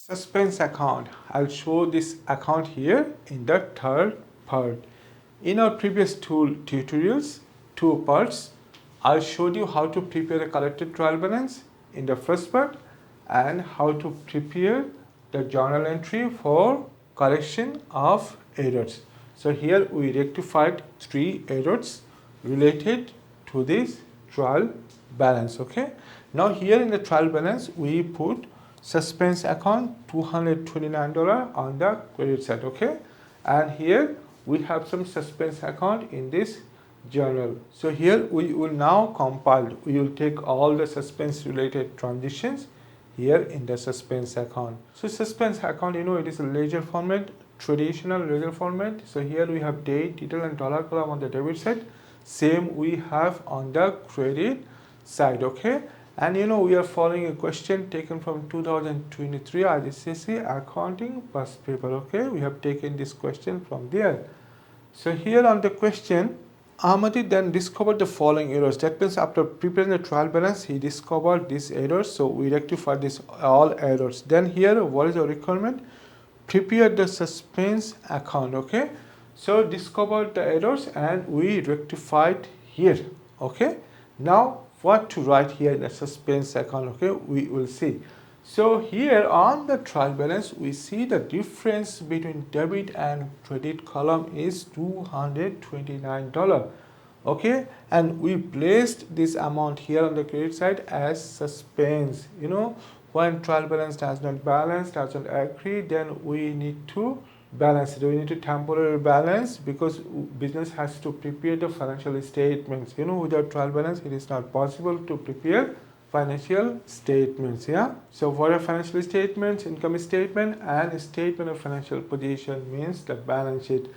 Suspense account. I'll show this account here in the third part. In our previous two tutorials, two parts, I showed you how to prepare a collected trial balance in the first part and how to prepare the journal entry for correction of errors. So here we rectified 3 errors related to this trial balance. Okay. Now here in the trial balance we put suspense account $229 on the credit side. Okay, and here we have some suspense account in this journal. So here we will now compile, we will take all the suspense related transitions here in the suspense account. So suspense account, it is a ledger format, traditional ledger format. So here we have date, detail and dollar column on the debit side. Same we have on the credit side. Okay, and we are following a question taken from 2023 IGCSE accounting past paper. Okay, we have taken this question from there. So here on the question, Ahmadi then discovered the following errors. That means after preparing the trial balance, he discovered these errors. So we rectified this all errors. Then here, what is the requirement? Prepare the suspense account. Okay, so discovered the errors and we rectified here. Okay, now what to write here in the suspense account? Okay, we will see. So here on the trial balance, we see the difference between debit and credit column is $229. Okay, and we placed this amount here on the credit side as suspense. When trial balance does not balance, doesn't agree, then we need to balance it. We need to temporary balance because business has to prepare the financial statements. Without trial balance, it is not possible to prepare financial statements. Yeah, so for a financial statements, income statement and statement of financial position means the balance sheet.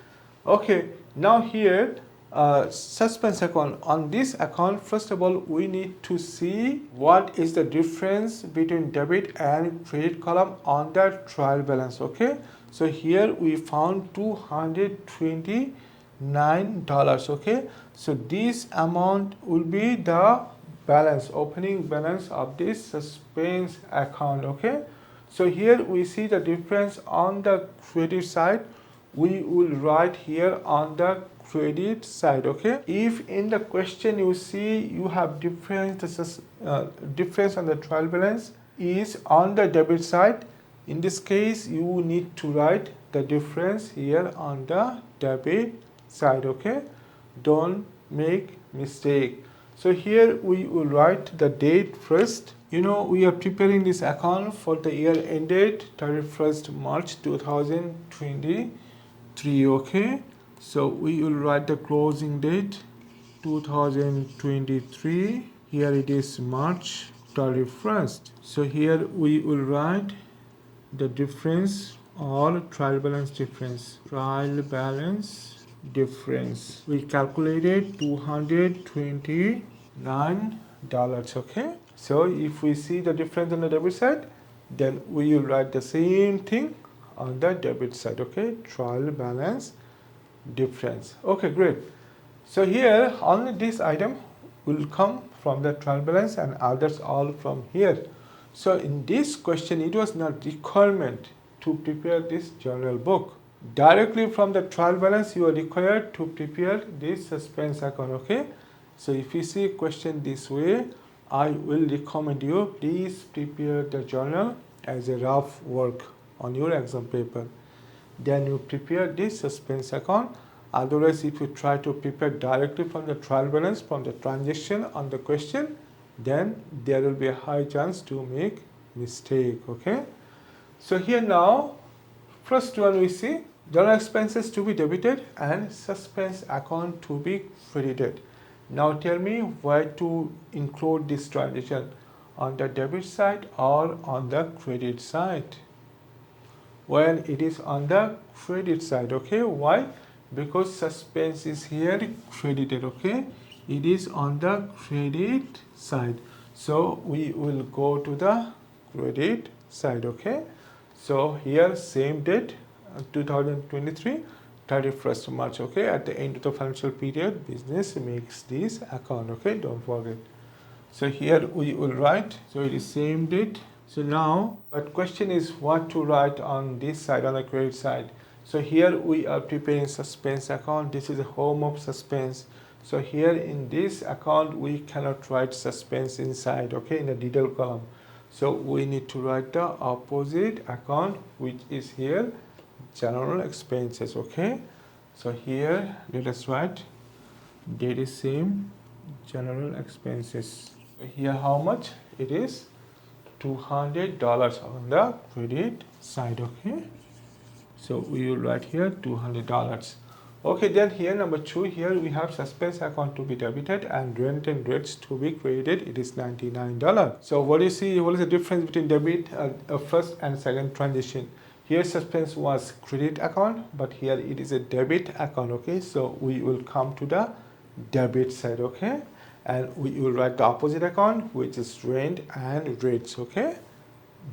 Okay, now here suspense account. On this account, first of all, we need to see what is the difference between debit and credit column on the trial balance. Okay, so here we found $229. Okay, so this amount will be the balance, opening balance of this suspense account. Okay, so here we see the difference on the credit side. We will write here on the credit side. Okay, if in the question you see you have difference on the trial balance is on the debit side, in this case you need to write the difference here on the debit side. Okay, don't make mistake. So here we will write the date first. We are preparing this account for the year ended 31st March 2023. Okay, so we will write the closing date 2023. Here it is March 31st. So here we will write the difference or trial balance difference. Trial balance difference. We calculated $229. Okay, so if we see the difference on the debit side, then we will write the same thing on the debit side. Okay, trial balance difference. Okay, great. So here only this item will come from the trial balance and others all from here. So in this question, it was not requirement to prepare this journal book. Directly from the trial balance, you are required to prepare this suspense account. Okay, so if you see a question this way, I will recommend you please prepare the journal as a rough work on your exam paper. Then you prepare this suspense account. Otherwise, if you try to prepare directly from the trial balance, from the transaction on the question, then there will be a high chance to make mistake. Okay, so here now first one we see journal expenses to be debited and suspense account to be credited. Now tell me why to include this transaction on the debit side or on the credit side. Well, it is on the credit side. Okay, why? Because suspense is here credited. Okay, it is on the credit side, so we will go to the credit side. Okay, so here same date 2023 31st March. Okay, at the end of the financial period, business makes this account. Okay, don't forget. So here we will write, so it is same date, So now, but question is what to write on this side, on the credit side. So here we are preparing suspense account. This is the home of suspense. So here in this account, we cannot write suspense inside, okay, in the detail column. So we need to write the opposite account, which is here, general expenses, okay. So here, let us write, date is same, general expenses. Here how much? It is $200 on the credit side, okay. So we will write here $200. Okay, then here number 2, here we have suspense account to be debited and rent and rates to be credited. It is $99. So what do you see? What is the difference between debit first and second transition? Here suspense was credit account, but here it is a debit account, okay. So we will come to the debit side, okay, and we will write the opposite account, which is rent and rates, okay.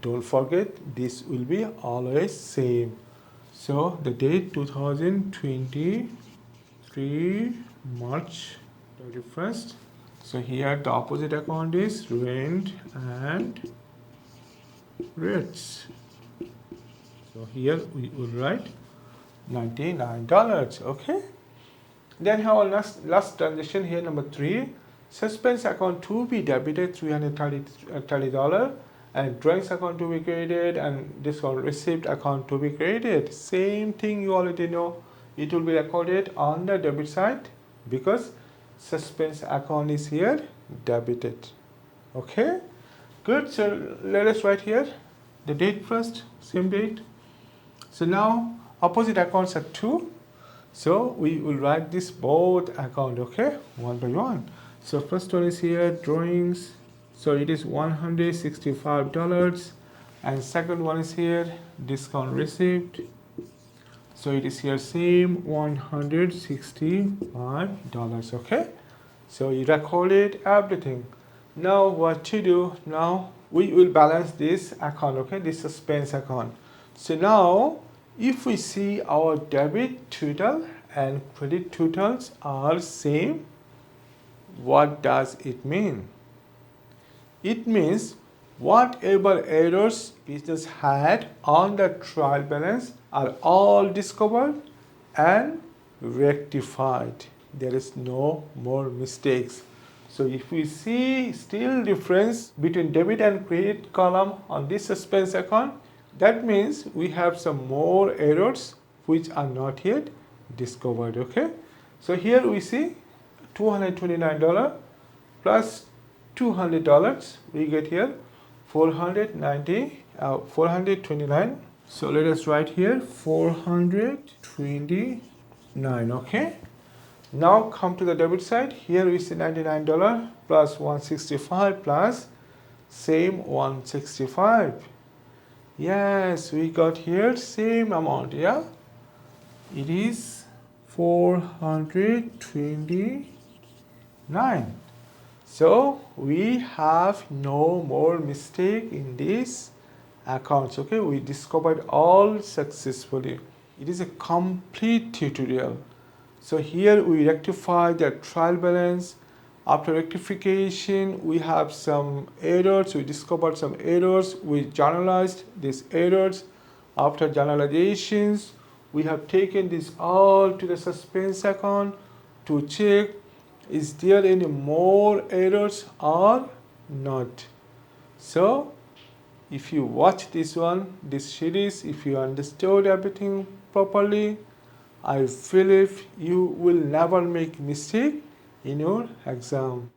Don't forget, this will be always same. So the date 2023 March 31st. So here the opposite account is rent and rates. So here we will write $99, okay. Then our last transaction here, number 3, suspense account to be debited $330 and drawings account to be credited and discount receipt account to be credited. Same thing you already know. It will be recorded on the debit side because suspense account is here debited. Okay, good. So let us write here the date first, same date. So now opposite accounts are 2. So we will write this both account, okay, one by one. So first one is here, drawings. So it is $165, and second one is here, discount receipt. So it is here same $165, okay. So you recorded everything. Now what to do? Now we will balance this account, okay, this suspense account. So now if we see our debit total and credit totals are same, what does it mean? It means whatever errors business had on the trial balance are all discovered and rectified. There is no more mistakes. So if we see still difference between debit and credit column on this suspense account, that means we have some more errors which are not yet discovered, okay. So here we see $229 plus $200, we get here 429. So let us write here 429, okay. Now come to the debit side. Here we see $99 plus 165 plus same 165. Yes, we got here same amount, yeah. It is 429. So we have no more mistake in these accounts, okay. We discovered all successfully. It is a complete tutorial. So here we rectify the trial balance. After rectification, we have some errors. We discovered some errors. We journalized these errors. After journalizations, we have taken this all to the suspense account to check is there any more errors or not. So if you watch this series, if you understood everything properly, I believe you will never make mistake in your exam.